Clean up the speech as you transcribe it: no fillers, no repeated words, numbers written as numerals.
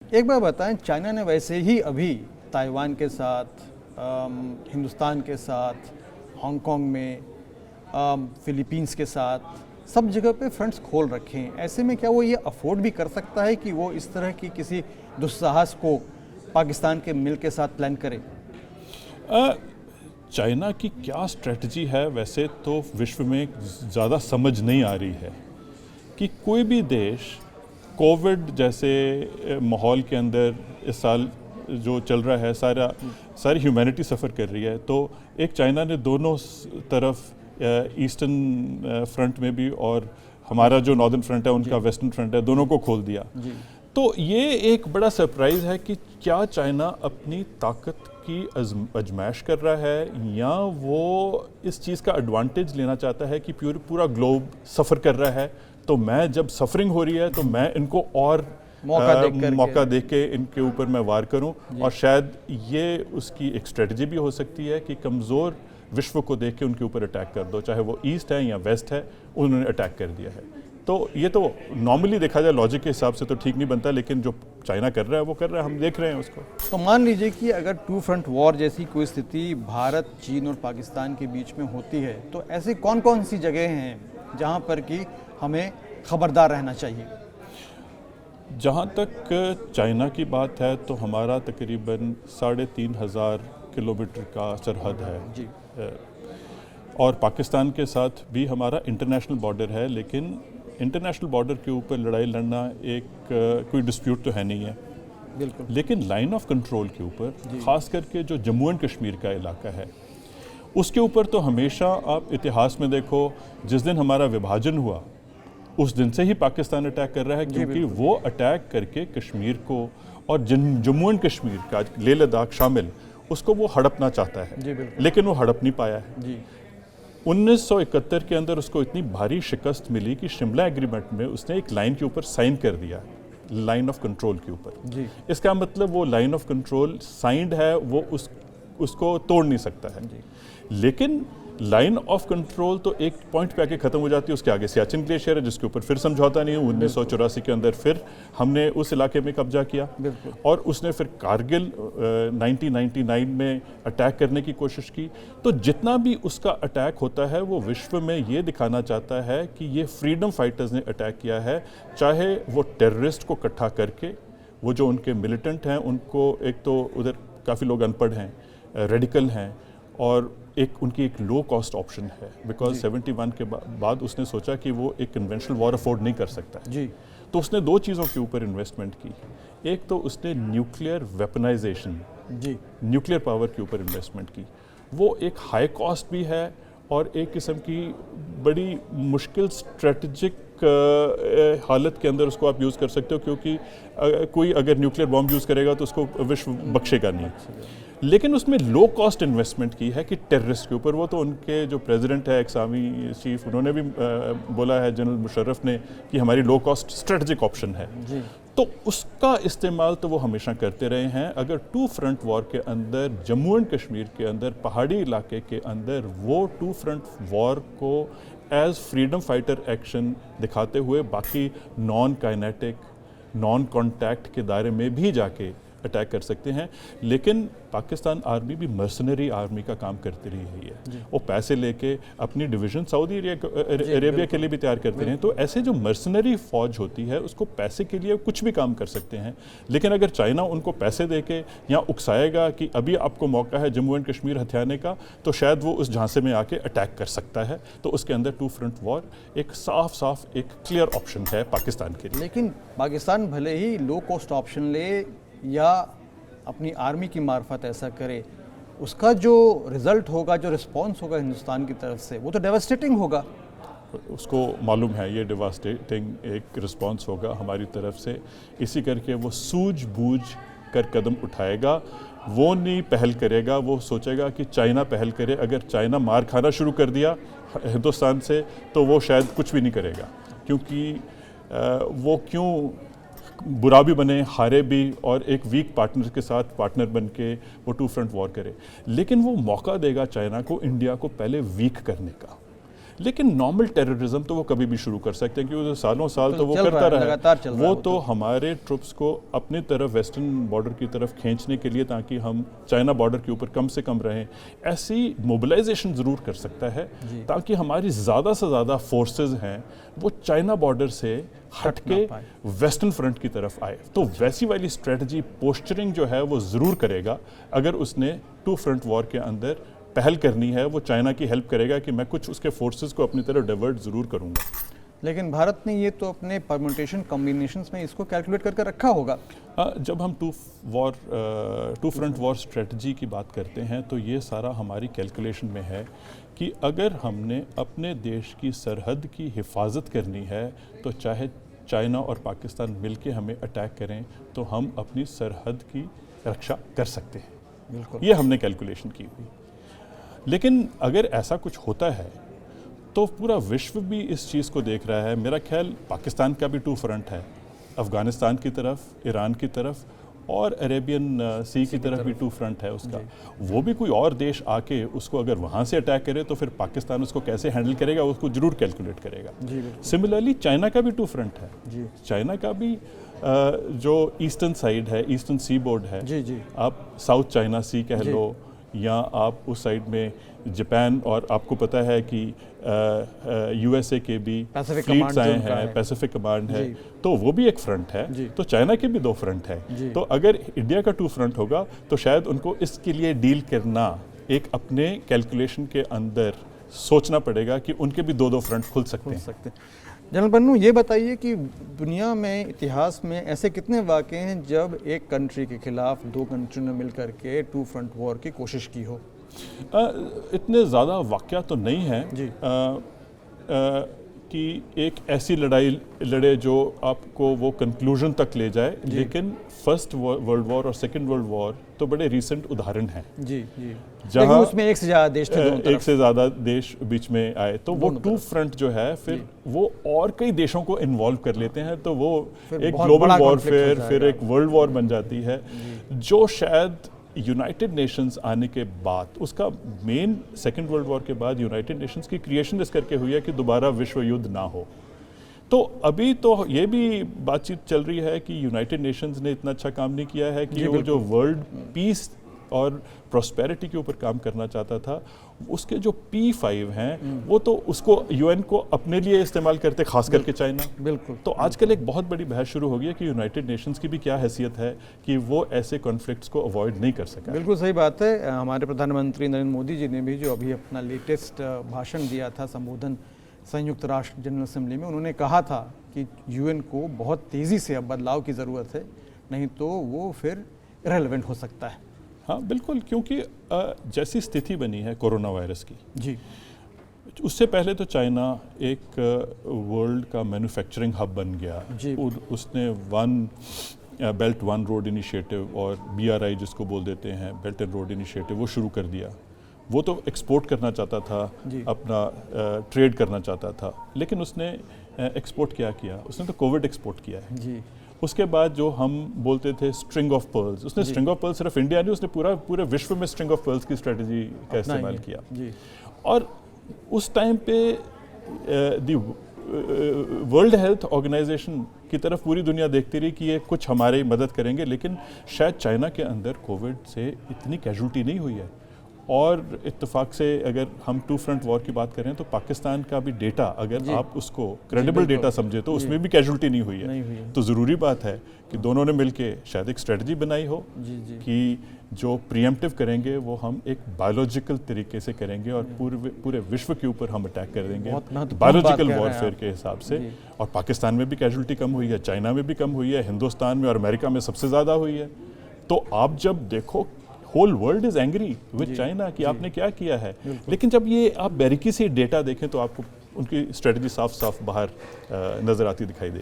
एक बार बताएं, चाइना ने वैसे ही अभी ताइवान के साथ, हिंदुस्तान के साथ, हांगकांग में, फिलीपींस के साथ सब जगह पे फ्रंट्स खोल रखे हैं। ऐसे में क्या वो ये अफोर्ड भी कर सकता है कि वो इस तरह की किसी दुस्साहस को पाकिस्तान के मिल के साथ प्लान करे? चाइना की क्या स्ट्रेटजी है वैसे तो विश्व में ज़्यादा समझ नहीं आ रही है कि कोई भी देश कोविड जैसे माहौल के अंदर इस साल जो चल रहा है सारी ह्यूमैनिटी सफ़र कर रही है। तो एक चाइना ने दोनों तरफ ईस्टर्न फ्रंट में भी और हमारा जो नॉर्दर्न फ्रंट है उनका वेस्टर्न फ्रंट है, दोनों को खोल दिया। तो ये एक बड़ा सरप्राइज़ है कि क्या चाइना अपनी ताकत की आजमाइश कर रहा है या वो इस चीज़ का एडवांटेज लेना चाहता है कि पूरा ग्लोब सफ़र कर रहा है, तो मैं जब सफरिंग हो रही है तो मैं इनको और मौका दे के इनके ऊपर मैं वार करूं। और शायद ये उसकी एक स्ट्रेटजी भी हो सकती है कि कमज़ोर विश्व को देख के उनके ऊपर अटैक कर दो, चाहे वो ईस्ट है या वेस्ट है, उन्होंने अटैक कर दिया है। तो ये तो नॉर्मली देखा जाए लॉजिक के हिसाब से तो ठीक नहीं बनता, लेकिन जो चाइना कर रहा है वो कर रहा है, हम देख रहे हैं उसको। तो मान लीजिए कि अगर टू फ्रंट वॉर जैसी कोई स्थिति भारत, चीन और पाकिस्तान के बीच में होती है, तो ऐसी कौन कौन सी जगह हैं जहां पर कि हमें खबरदार रहना चाहिए? जहाँ तक चाइना की बात है तो हमारा तकरीबन 3,500 किलोमीटर का सरहद है जी। और पाकिस्तान के साथ भी हमारा इंटरनेशनल बॉर्डर है, लेकिन इंटरनेशनल बॉर्डर के ऊपर लड़ाई लड़ना एक कोई डिस्प्यूट तो है नहीं है। बिल्कुल। लेकिन लाइन ऑफ कंट्रोल के ऊपर ख़ास करके जो जम्मू एंड कश्मीर का इलाका है उसके ऊपर तो हमेशा आप इतिहास में देखो, जिस दिन हमारा विभाजन हुआ उस दिन से ही पाकिस्तान अटैक कर रहा है, क्योंकि वो अटैक करके कश्मीर को और जम्मू एंड कश्मीर का लेह लद्दाख शामिल उसको वो हड़पना चाहता है, लेकिन वो हड़प नहीं पाया है। जी। 1971 के अंदर उसको इतनी भारी शिकस्त मिली कि शिमला एग्रीमेंट में उसने एक लाइन के ऊपर साइन कर दिया, लाइन ऑफ कंट्रोल के ऊपर। इसका मतलब वो लाइन ऑफ कंट्रोल साइंड है, वो उसको तोड़ नहीं सकता है। लेकिन लाइन ऑफ कंट्रोल तो एक पॉइंट पे आके ख़त्म हो जाती है, उसके आगे सियाचिन ग्लेशियर है जिसके ऊपर फिर समझौता नहीं है। 1984 के अंदर फिर हमने उस इलाके में कब्जा किया और उसने फिर कारगिल 1999 में अटैक करने की कोशिश की। तो जितना भी उसका अटैक होता है वो विश्व में ये दिखाना चाहता है कि ये फ्रीडम फाइटर्स ने अटैक किया है, चाहे वो टेररिस्ट को इकट्ठा करके, वो जो उनके मिलिटेंट हैं उनको, एक तो उधर काफ़ी लोग अनपढ़ हैं, रेडिकल हैं, और उनकी एक लो कॉस्ट ऑप्शन है, बिकॉज 71 के बाद उसने सोचा कि वो एक कन्वेंशनल वॉर अफोर्ड नहीं कर सकता है। तो उसने दो चीज़ों के ऊपर इन्वेस्टमेंट की। एक तो उसने न्यूक्लियर वेपनाइजेशन, न्यूक्लियर पावर के ऊपर इन्वेस्टमेंट की। वो एक हाई कॉस्ट भी है और एक किस्म की बड़ी मुश्किल स्ट्रेटजिक हालत के अंदर उसको आप यूज़ कर सकते हो, क्योंकि कोई अगर न्यूक्लियर बॉम्ब यूज़ करेगा तो उसको विश्व बख्शेगा नहीं। लेकिन उसमें लो कॉस्ट इन्वेस्टमेंट की है कि टेररिस्ट के ऊपर। वो तो उनके जो प्रेसिडेंट है, एक्स आर्मी चीफ, उन्होंने भी बोला है, जनरल मुशर्रफ ने, कि हमारी लो कॉस्ट स्ट्रेटजिक ऑप्शन है। तो उसका इस्तेमाल तो वो हमेशा करते रहे हैं। अगर टू फ्रंट वॉर के अंदर, जम्मू एंड कश्मीर के अंदर, पहाड़ी इलाके के अंदर वो टू फ्रंट वॉर को एज फ्रीडम फाइटर एक्शन दिखाते हुए बाकी नॉन काइनेटिक, नॉन कॉन्टैक्ट के दायरे में भी जाके अटैक कर सकते हैं। लेकिन पाकिस्तान आर्मी भी मर्सनरी आर्मी का काम करती रही है। वो पैसे लेके अपनी डिवीज़न सऊदी अरेबिया के लिए भी तैयार करते रहे। तो ऐसे जो मर्सनरी फौज होती है उसको पैसे के लिए कुछ भी काम कर सकते हैं। लेकिन अगर चाइना उनको पैसे देके या उकसाएगा कि अभी आपको मौका है जम्मू एंड कश्मीर हथियाने का, तो शायद वो उस झांसे में आके अटैक कर सकता है। तो उसके अंदर टू फ्रंट वॉर एक साफ एक क्लियर ऑप्शन है पाकिस्तान के लिए। लेकिन पाकिस्तान भले ही लो कॉस्ट ऑप्शन ले या अपनी आर्मी की मार्फत ऐसा करे, उसका जो रिजल्ट होगा, जो रिस्पॉन्स होगा हिंदुस्तान की तरफ से, वो तो डेवास्टेटिंग होगा। उसको मालूम है ये डेवास्टेटिंग एक रिस्पॉन्स होगा हमारी तरफ से। इसी करके वो सूझबूझ कर कदम उठाएगा। वो नहीं पहल करेगा, वो सोचेगा कि चाइना पहल करे। अगर चाइना मार खाना शुरू कर दिया हिंदुस्तान से तो वो शायद कुछ भी नहीं करेगा, क्योंकि वो क्यों बुरा भी बने, हारे भी, और एक वीक पार्टनर के साथ पार्टनर बन के वो टू फ्रंट वॉर करे। लेकिन वो मौका देगा चाइना को इंडिया को पहले वीक करने का। लेकिन नॉर्मल टेररिज्म तो वो कभी भी शुरू कर सकते हैं, क्योंकि सालों साल तो वो चल रहा करता है, रहा लगातार चल रहा है वो वो तो हमारे ट्रुप्स को अपनी तरफ वेस्टर्न बॉर्डर की तरफ खींचने के लिए, ताकि हम चाइना बॉर्डर के ऊपर कम से कम रहें, ऐसी मोबिलाइजेशन ज़रूर कर सकता है, ताकि हमारी ज़्यादा से ज़्यादा फोर्सेस हैं वो चाइना बॉर्डर से हट के वेस्टर्न फ्रंट की तरफ आए। तो वैसी वाली स्ट्रेटजी, पोस्चरिंग जो है वो ज़रूर करेगा। अगर उसने टू फ्रंट वॉर के अंदर पहल करनी है, वो चाइना की हेल्प करेगा कि मैं कुछ उसके फोर्सेस को अपनी तरफ डाइवर्ट ज़रूर करूँगा। लेकिन भारत ने ये तो अपने परम्यूटेशन कॉम्बिनेशंस में इसको कैलकुलेट करके रखा होगा। जब हम टू फ्रंट वॉर स्ट्रेटजी की बात करते हैं तो ये सारा हमारी कैलकुलेशन में है कि अगर हमने अपने देश की सरहद की हिफाजत करनी है तो चाहे चाइना और पाकिस्तान मिलके हमें अटैक करें तो हम अपनी सरहद की रक्षा कर सकते हैं। बिल्कुल, ये हमने कैलकुलेशन की हुई। लेकिन अगर ऐसा कुछ होता है तो पूरा विश्व भी इस चीज़ को देख रहा है। मेरा ख्याल पाकिस्तान का भी टू फ्रंट है, अफ़गानिस्तान की तरफ, ईरान की तरफ और अरेबियन सी की तरफ भी टू फ्रंट है उसका। वो भी कोई और देश आके उसको अगर वहाँ से अटैक करे तो फिर पाकिस्तान उसको कैसे हैंडल करेगा, उसको ज़रूर कैलकुलेट करेगा। सिमिलरली चाइना का भी टू फ्रंट है। चाइना का भी जो ईस्टर्न साइड है, ईस्टर्न सी बोर्ड है, आप साउथ चाइना सी कह लो, या आप उस साइड में जापान, और आपको पता है कि यूएसए के भी फ्लीट्स आए हैं, पैसिफिक कमांड है, तो वो भी एक फ्रंट है। तो चाइना के भी दो फ्रंट है। तो अगर इंडिया का टू फ्रंट होगा तो शायद उनको इसके लिए डील करना एक अपने कैलकुलेशन के अंदर सोचना पड़ेगा कि उनके भी दो फ्रंट खुल सकते हैं। जनरल पन्नू, ये बताइए कि दुनिया में, इतिहास में ऐसे कितने वाक़े हैं जब एक कंट्री के खिलाफ दो कंट्री ने मिलकर के टू फ्रंट वॉर की कोशिश की हो? इतने ज़्यादा वाक़या तो नहीं है कि एक ऐसी लड़ाई लड़े जो आपको वो कंक्लूजन तक ले जाए, लेकिन फर्स्ट वर्ल्ड वॉर और सेकंड वर्ल्ड वॉर तो बड़े रीसेंट उदाहरण हैं। जहाँ उसमें एक से ज़्यादा देश थे, एक से ज़्यादा देश बीच में आए, तो वो टू फ्रंट जो है फिर वो और कई देशों को इन्वॉल्व कर लेते हैं, तो वो एक ग्लोबल वॉरफेयर, फिर एक वर्ल्ड वॉर बन जाती है, जो शायद यूनाइटेड नेशंस आने के बाद, उसका मेन सेकेंड वर्ल्ड वॉर के बाद यूनाइटेड नेशंस की क्रिएशन इस करके हुई है कि दोबारा विश्व युद्ध ना हो। तो अभी तो ये भी बातचीत चल रही है कि यूनाइटेड नेशंस ने इतना अच्छा काम नहीं किया है कि वो जो वर्ल्ड पीस और प्रॉस्पेरिटी के ऊपर काम करना चाहता था, उसके जो P5 हैं वो तो उसको यूएन को अपने लिए इस्तेमाल करते, खास करके चाइना। बिल्कुल। तो आजकल एक बहुत बड़ी बहस शुरू हो गई है कि यूनाइटेड नेशंस की भी क्या हैसियत है कि वो ऐसे कॉन्फ्लिक्ट्स को अवॉइड नहीं कर सका। बिल्कुल सही बात है। हमारे प्रधानमंत्री नरेंद्र मोदी जी ने भी जो अभी अपना लेटेस्ट भाषण दिया था, संबोधन संयुक्त राष्ट्र जनरल असेंबली में, उन्होंने कहा था कि यूएन को बहुत तेज़ी से अब बदलाव की ज़रूरत है, नहीं तो वो फिर इररिलेवेंट हो सकता है। हाँ बिल्कुल, क्योंकि जैसी स्थिति बनी है कोरोना वायरस की, जी, उससे पहले तो चाइना एक वर्ल्ड का मैन्युफैक्चरिंग हब बन गया। उसने one belt one road initiative और BRI जिसको बोल देते हैं, बेल्ट एंड रोड इनिशिएटिव, वो शुरू कर दिया। वो तो एक्सपोर्ट करना चाहता था, अपना ट्रेड करना चाहता था, लेकिन उसने एक्सपोर्ट क्या किया? उसने तो कोविड एक्सपोर्ट किया है। जी। उसके बाद जो हम बोलते थे स्ट्रिंग ऑफ पर्ल्स, उसने स्ट्रिंग ऑफ पर्ल्स सिर्फ इंडिया नहीं, उसने पूरे विश्व में स्ट्रिंग ऑफ पर्ल्स की स्ट्रेटजी का इस्तेमाल किया। और उस टाइम पे वर्ल्ड हेल्थ ऑर्गेनाइजेशन की तरफ पूरी दुनिया देखती रही कि ये कुछ हमारी मदद करेंगे, लेकिन शायद चाइना के अंदर कोविड से इतनी कैजुअल्टी नहीं हुई है। और इत्तेफाक से अगर हम टू फ्रंट वॉर की बात करें तो पाकिस्तान का भी डेटा, अगर आप उसको क्रेडिबल डेटा समझे, तो उसमें भी कैजुअल्टी नहीं हुई है। तो ज़रूरी बात है कि दोनों ने मिलके शायद एक स्ट्रेटजी बनाई हो कि जो प्रीएम्प्टिव करेंगे वो हम एक बायोलॉजिकल तरीके से करेंगे और पूरे विश्व के ऊपर हम अटैक कर देंगे बायोलॉजिकल वॉरफेयर के हिसाब से। और पाकिस्तान में भी कैजुअल्टी कम हुई है, चाइना में भी कम हुई है, हिंदुस्तान में और अमेरिका में सबसे ज़्यादा हुई है। तो आप जब देखो, whole world is angry with China कि आपने क्या किया है, लेकिन जब ये आप बारीकी से डेटा देखें तो आपको उनकी स्ट्रेटजी साफ साफ बाहर नजर आती दिखाई देगी।